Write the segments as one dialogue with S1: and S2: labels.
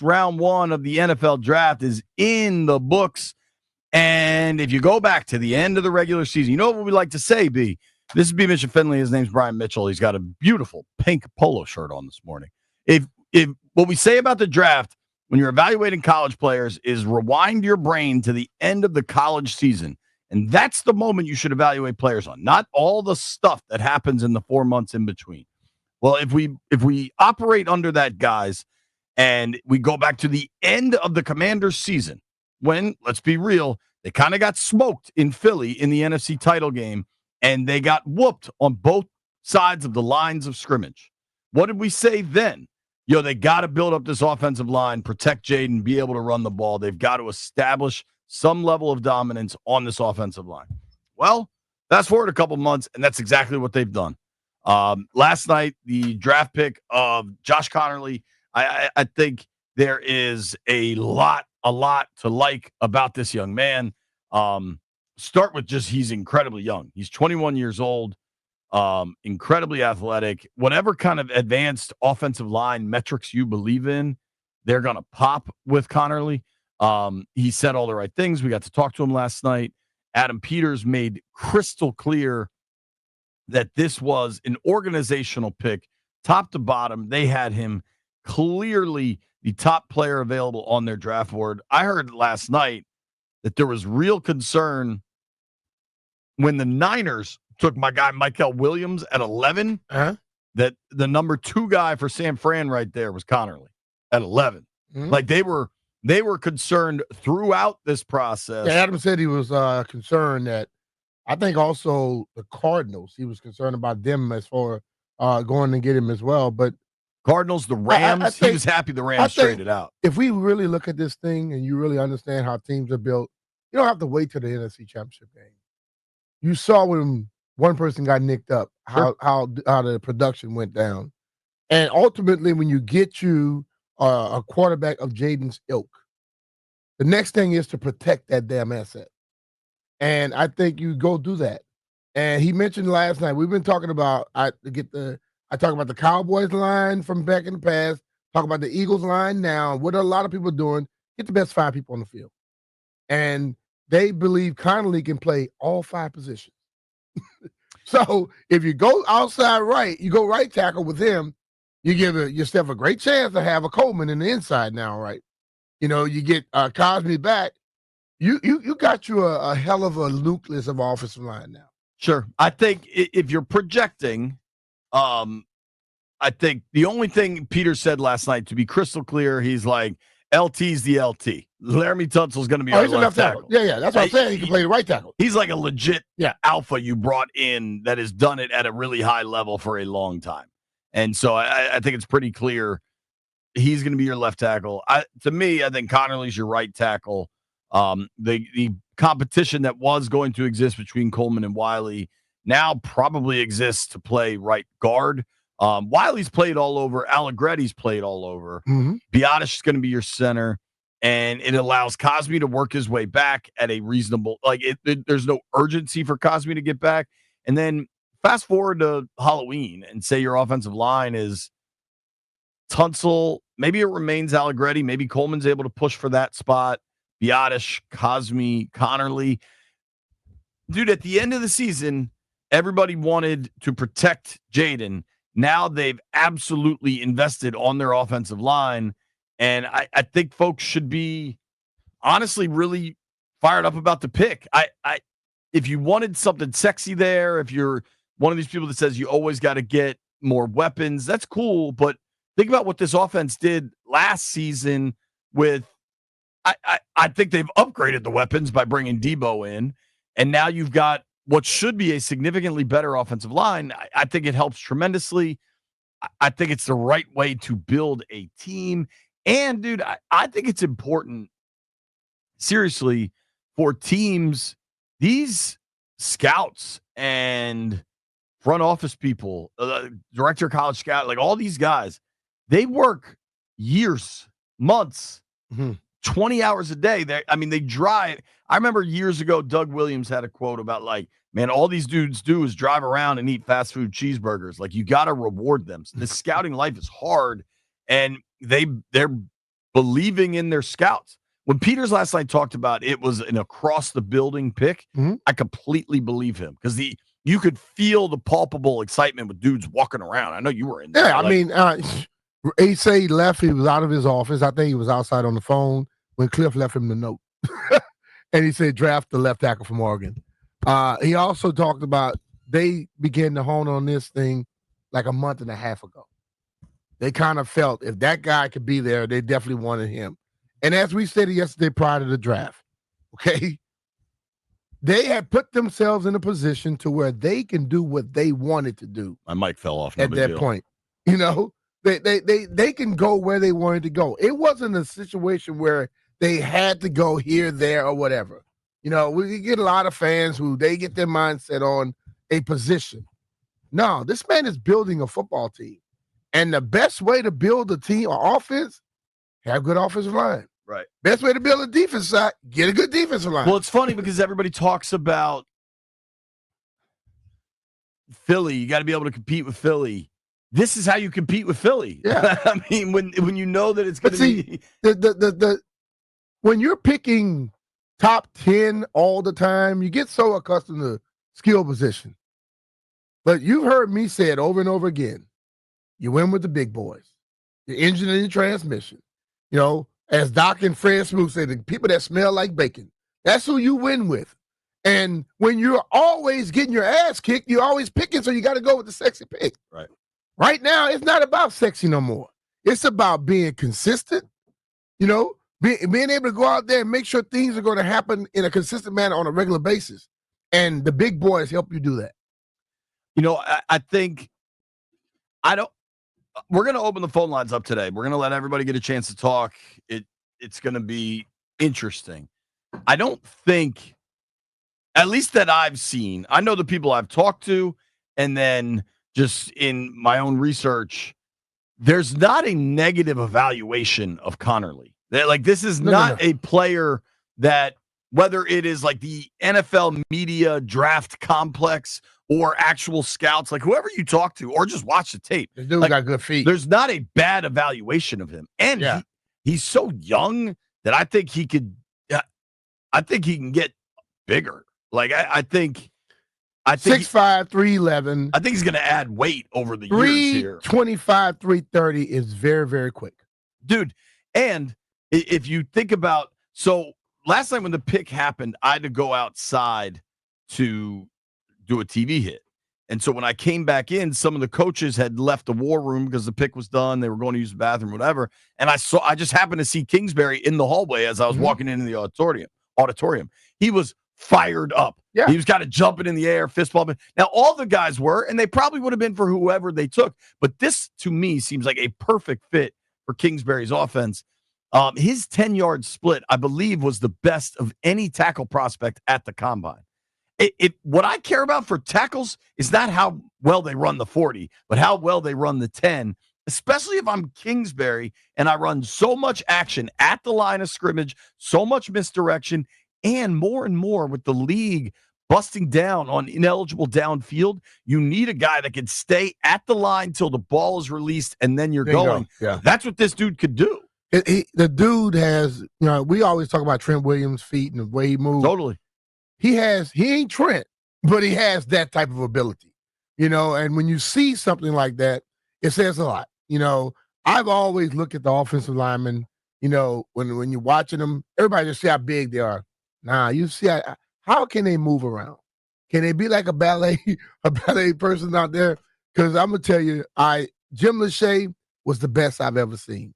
S1: round one of the NFL draft is in the books. And if you go back to the end of the regular season, you know what we like to say, B? This is BMitch and Finlay. His name's Brian Mitchell. He's got a beautiful pink polo shirt on this morning. If what we say about the draft when you're evaluating college players is rewind your brain to the end of the college season. And that's the moment you should evaluate players on, not all the stuff that happens in the 4 months in between. Well, if we operate under that, guys, and we go back to the end of the Commanders' season, when, let's be real, they kind of got smoked in Philly in the NFC title game, and they got whooped on both sides of the lines of scrimmage. What did we say then? They got to build up this offensive line, protect Jaden, be able to run the ball. They've got to establish some level of dominance on this offensive line. Well, fast forward a couple months, and that's exactly what they've done. Last night, the draft pick of Josh Conerly, I think there is a lot to like about this young man. Start with just he's incredibly young. He's 21 years old, incredibly athletic. Whatever kind of advanced offensive line metrics you believe in, they're going to pop with Conerly. He said all the right things. We got to talk to him last night. Adam Peters made crystal clear that this was an organizational pick, top to bottom. They had him clearly the top player available on their draft board. I heard last night that there was real concern when the Niners took my guy Michael Williams at 11, that the number 2 guy for San Fran right there was Conerly at 11. Mm-hmm. Like they were concerned throughout this process.
S2: Yeah, Adam said he was concerned that I think also the Cardinals, he was concerned about them as far going to get him as well. But
S1: Cardinals, the Rams, he was happy the Rams traded out.
S2: If we really look at this thing and you really understand how teams are built, you don't have to wait till the NFC Championship game. You saw when one person got nicked up, how the production went down. And ultimately, when you get you a quarterback of Jaden's ilk, the next thing is to protect that damn asset. And I think you go do that. And he mentioned last night, we've been talking about, I talk about the Cowboys line from back in the past, talk about the Eagles line now. What a lot of people are doing, get the best 5 people on the field. And they believe Conerly can play all 5 positions. So if you go outside right, you go right tackle with him, you give yourself a great chance to have a Coleman in the inside now, right? You get Cosme back. You got you a hell of a nucleus of offensive line now.
S1: Sure. I think if you're projecting, I think the only thing Peter said last night, to be crystal clear, he's like, LT's the LT. Laramie Tunsil's going to be our left tackle.
S2: Yeah, that's what I'm saying. He can play the right tackle.
S1: He's like a legit alpha you brought in that has done it at a really high level for a long time. And so I think it's pretty clear he's going to be your left tackle. To me, I think Conerly's your right tackle. The competition that was going to exist between Coleman and Wiley now probably exists to play right guard. Wiley's played all over. Allegretti's played all over. Mm-hmm. Biotish is going to be your center, and it allows Cosme to work his way back at a reasonable, there's no urgency for Cosme to get back. And then fast forward to Halloween and say your offensive line is Tunsil. Maybe it remains Allegretti. Maybe Coleman's able to push for that spot. Biotish, Cosme, Conerly. Dude, at the end of the season, everybody wanted to protect Jaden. Now they've absolutely invested on their offensive line. And I think folks should be honestly really fired up about the pick. If you wanted something sexy there, if you're one of these people that says you always got to get more weapons, that's cool. But think about what this offense did last season with, I think they've upgraded the weapons by bringing Debo in. And now you've got what should be a significantly better offensive line. I think it helps tremendously. I think it's the right way to build a team. And, dude, I think it's important, seriously, for teams, these scouts and front office people, director of college scout, like all these guys, they work years, months, 20 hours a day. They drive. I remember years ago, Doug Williams had a quote about man, all these dudes do is drive around and eat fast food cheeseburgers. Like, you got to reward them. So this scouting life is hard, and they're believing in their scouts. When Peters last night talked about it was an across the building pick, I completely believe him because you could feel the palpable excitement with dudes walking around. I know you were in there.
S2: Yeah, I mean, he said he left. He was out of his office. I think he was outside on the phone when Cliff left him the note. And he said, draft the left tackle from Oregon. He also talked about they began to hone on this thing like a month and a half ago. They kind of felt if that guy could be there, they definitely wanted him. And as we said yesterday prior to the draft, okay, they had put themselves in a position to where they can do what they wanted to do.
S1: My mic fell off
S2: at that point. You know, they can go where they wanted to go. It wasn't a situation where they had to go here, there, or whatever. You know, we get a lot of fans who they get their mindset on a position. No, this man is building a football team. And the best way to build a team or offense, have good offensive line.
S1: Right.
S2: Best way to build a defense side, get a good defensive line.
S1: Well, it's funny because everybody talks about Philly. You got to be able to compete with Philly. This is how you compete with Philly.
S2: Yeah.
S1: I mean, when you know that it's going to be
S2: when you're picking top 10 all the time, you get so accustomed to skill position. But you've heard me say it over and over again. You win with the big boys, your engine and your transmission. You know, as Doc and Fred Smoot said, the people that smell like bacon. That's who you win with. And when you're always getting your ass kicked, you're always picking, so you got to go with the sexy pick.
S1: Right.
S2: Right now, it's not about sexy no more. It's about being consistent, you know, being able to go out there and make sure things are going to happen in a consistent manner on a regular basis. And the big boys help you do that.
S1: You know, I think we're going to open the phone lines up today. We're going to let everybody get a chance to talk. It's going to be interesting. I don't think, at least that I've seen, I know the people I've talked to, and then just in my own research, there's not a negative evaluation of Conerly. This is not a player that, whether it is like the NFL media draft complex or actual scouts, like whoever you talk to, or just watch the tape.
S2: The dude got good feet.
S1: There's not a bad evaluation of him. And he's so young that I think he could, I think he can get bigger. Like, I think
S2: 6'5", 311.
S1: I think he's going to add weight over the years here.
S2: 325, 330 is very, very quick.
S1: Dude, and if you think about, so last night when the pick happened, I had to go outside to do a TV hit. And so when I came back in, some of the coaches had left the war room because the pick was done. They were going to use the bathroom, whatever. And I just happened to see Kingsbury in the hallway as I was walking into the auditorium. He was fired up. Yeah. He was kind of jumping in the air, fist bumping. Now, all the guys were, and they probably would have been for whoever they took. But this, to me, seems like a perfect fit for Kingsbury's offense. His 10-yard split, I believe, was the best of any tackle prospect at the combine. What I care about for tackles is not how well they run the 40, but how well they run the 10, especially if I'm Kingsbury and I run so much action at the line of scrimmage, so much misdirection, and more with the league busting down on ineligible downfield. You need a guy that can stay at the line till the ball is released and then you're going. Yeah. That's what this dude could do.
S2: The dude has, you know, we always talk about Trent Williams' feet and the way he moves.
S1: Totally.
S2: He ain't Trent, but he has that type of ability, you know, and when you see something like that, it says a lot. You know, I've always looked at the offensive linemen, you know, when you're watching them, everybody just see how big they are. Nah, you see how can they move around? Can they be like a ballet person out there? Because I'm gonna tell you, Jim Lachey was the best I've ever seen.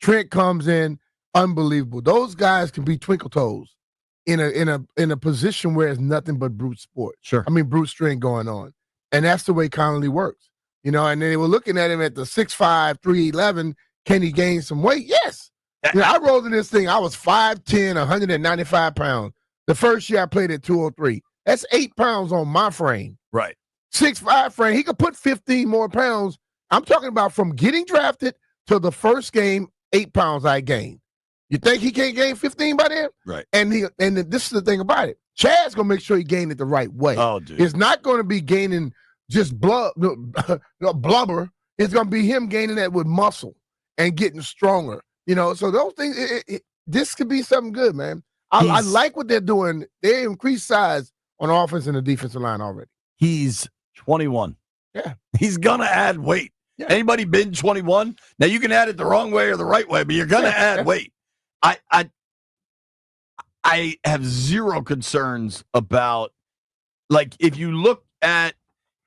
S2: Trent comes in, unbelievable. Those guys can be twinkle toes in a position where it's nothing but brute sport.
S1: Sure.
S2: I mean, brute strength going on. And that's the way Conerly works. You know, and they were looking at him at the 6'5", 311. Can he gain some weight? Yes. You know, I rolled in this thing. I was 5'10", 195 pounds. The first year I played at 203. That's 8 pounds on my frame.
S1: Right.
S2: 6'5" frame. He could put 15 more pounds. I'm talking about from getting drafted to the first game, 8 pounds I gained. You think he can't gain 15 by then?
S1: Right.
S2: And this is the thing about it. Chad's going to make sure he gained it the right way.
S1: Oh, dude.
S2: It's not going to be gaining just blubber. It's going to be him gaining that with muscle and getting stronger. So those things, this could be something good, man. I like what they're doing. They increased size on offense and the defensive line already.
S1: He's 21.
S2: Yeah.
S1: He's going to add weight. Yeah. Anybody been 21? Now, you can add it the wrong way or the right way, but you're going to add weight. I have zero concerns about, like, if you look at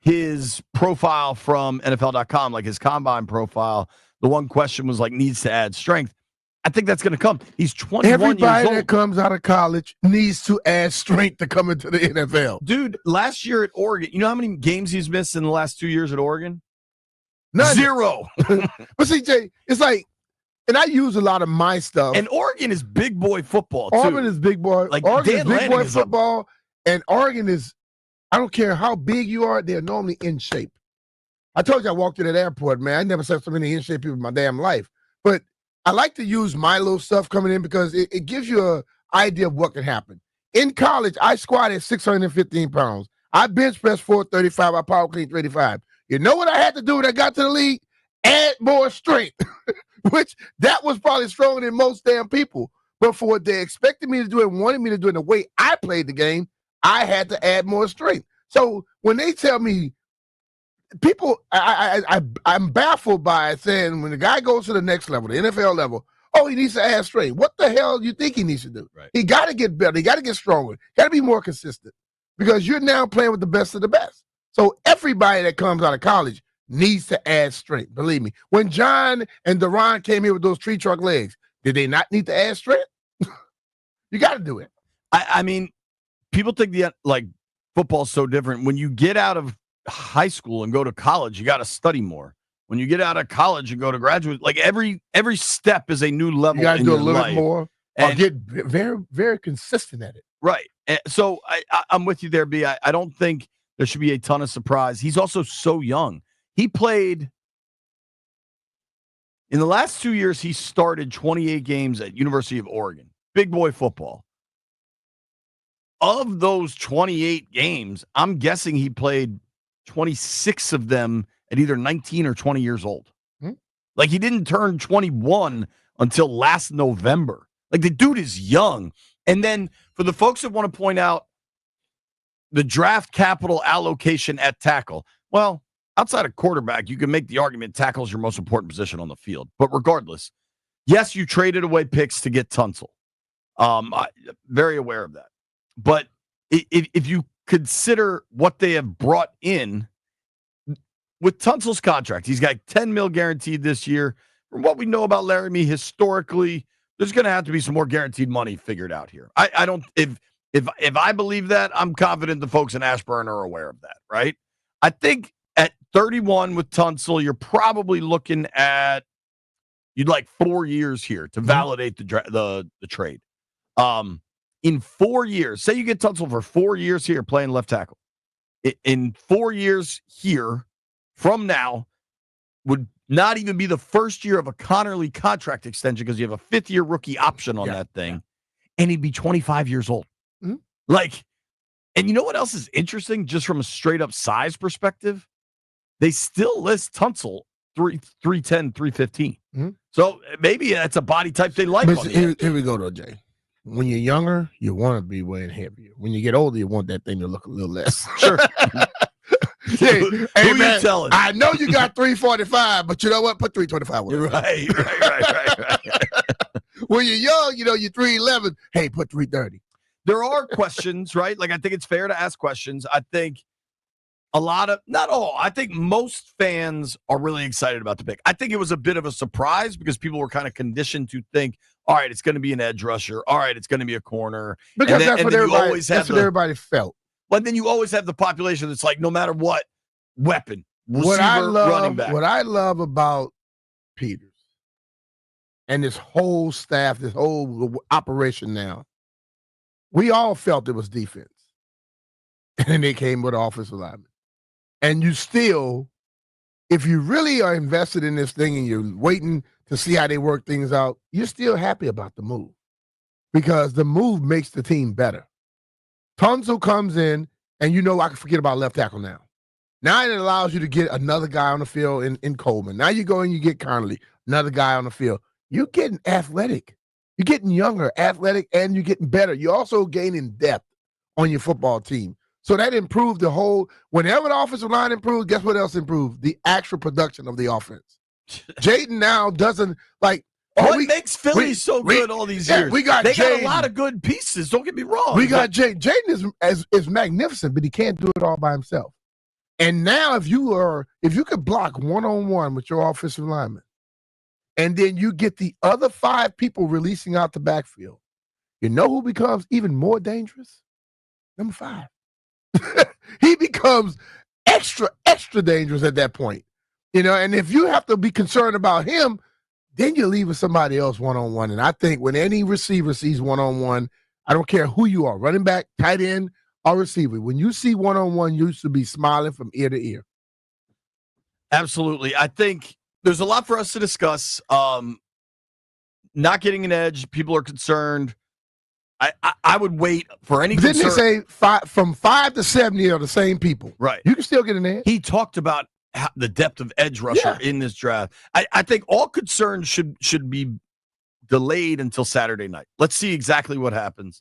S1: his profile from NFL.com, like his combine profile, the one question was, like, needs to add strength. I think that's going to come. He's 21 years old.
S2: Everybody that comes out of college needs to add strength to come into the NFL.
S1: Dude, last year at Oregon, you know how many games he's missed in the last 2 years at Oregon?
S2: None.
S1: 0.
S2: But see, Jay, it's like, and I use a lot of my stuff.
S1: And Oregon is big boy football, too.
S2: Oregon is big boy.
S1: Like,
S2: Oregon is big boy football, and Oregon is, I don't care how big you are, they're normally in shape. I told you I walked to that airport, man. I never saw so many in shape people in my damn life. But I like to use my little stuff coming in because it gives you an idea of what can happen. In college, I squatted 615 pounds. I bench pressed 435. I power clean 385. You know what I had to do when I got to the league? Add more strength, which that was probably stronger than most damn people. But for what they expected me to do and wanted me to do in the way I played the game, I had to add more strength. So when they tell me, people, I'm baffled by saying when the guy goes to the next level, the NFL level, oh, he needs to add strength. What the hell do you think he needs to do?
S1: Right.
S2: He got to get better. He got to get stronger. Got to be more consistent because you're now playing with the best of the best. So everybody that comes out of college needs to add strength. Believe me. When John and Deron came here with those tree trunk legs, did they not need to add strength? You got to do it.
S1: I mean, people think football's so different. When you get out of high school and go to college, you got to study more. When you get out of college and go to graduate, like every step is a new level.
S2: You got to do a little
S1: bit
S2: more or get very, very consistent at it.
S1: Right. So I'm with you there, B. I don't think there should be a ton of surprise. He's also so young. He played in the last 2 years. He started 28 games at University of Oregon. Big boy football. Of those 28 games, I'm guessing he played 26 of them at either 19 or 20 years old.
S2: Hmm?
S1: Like, he didn't turn 21 until last November. Like, the dude is young. And then for the folks that want to point out the draft capital allocation at tackle, well, outside of quarterback, you can make the argument tackle is your most important position on the field. But regardless, yes, you traded away picks to get Tunsil. I'm very aware of that. But if you consider what they have brought in with Tunsil's contract, he's got $10 million guaranteed this year. From what we know about Laramie historically, there's going to have to be some more guaranteed money figured out here. I don't. If I believe that, I'm confident the folks in Ashburn are aware of that, right? I think at 31 with Tunsil, you're probably looking at you'd like 4 years here to validate the trade. In 4 years, say you get Tunsil for 4 years here playing left tackle. In 4 years here from now would not even be the first year of a Conerly contract extension because you have a fifth-year rookie option on that thing, and he'd be 25 years old.
S2: Mm-hmm.
S1: Like, and you know what else is interesting just from a straight-up size perspective? They still list Tunsil 310, 315.
S2: Mm-hmm.
S1: So maybe that's a body type they like.
S2: Here we go, though, Jay. When you're younger, you want to be weighing heavier. When you get older, you want that thing to look a little less.
S1: Sure.
S2: Hey,
S1: who
S2: man,
S1: you telling?
S2: I know you got 345, but you know what? Put 325 with it.
S1: Right.
S2: When you're young, you're 311. Hey, put 330.
S1: There are questions, right? Like, I think it's fair to ask questions. I think not all, I think most fans are really excited about the pick. I think it was a bit of a surprise because people were kind of conditioned to think, all right, it's going to be an edge rusher. All right, it's going to be a corner.
S2: Because that's what everybody felt.
S1: But then you always have the population that's like, no matter what, weapon, receiver, running back.
S2: What I love about Peters and this whole staff, this whole operation now, we all felt it was defense. And then they came with offensive linemen. And you still, if you really are invested in this thing and you're waiting to see how they work things out, you're still happy about the move because the move makes the team better. Tunsil comes in, and I can forget about left tackle now. Now it allows you to get another guy on the field in Coleman. Now you go and you get Conerly, another guy on the field. you're getting athletic. You're getting younger, athletic, and you're getting better. You're also gaining depth on your football team. So that improved the whole. Whenever the offensive line improved, guess what else improved? The actual production of the offense. Jaden now doesn't like.
S1: What makes Philly so good all these years?
S2: We got
S1: they got
S2: Jaden.
S1: a lot of good pieces. Don't get me wrong.
S2: We got Jaden. Jaden is magnificent, but he can't do it all by himself. And now, if you could block 1-on-1 with your offensive lineman, and then you get the other 5 people releasing out the backfield, you know who becomes even more dangerous? Number 5. He becomes extra dangerous at that point. And if you have to be concerned about him, then you're leaving somebody else 1-on-1. And I think when any receiver sees 1-on-1, I don't care who you are, running back, tight end, or receiver, when you see 1-on-1, you should be smiling from ear to ear.
S1: Absolutely. I think there's a lot for us to discuss. Not getting an edge, people are concerned. I would wait for any concern.
S2: Didn't they say from 5 to 70 are the same people?
S1: Right.
S2: You can still get an edge.
S1: He talked about the depth of edge rusher in this draft. I think all concerns should be delayed until Saturday night. Let's see exactly what happens.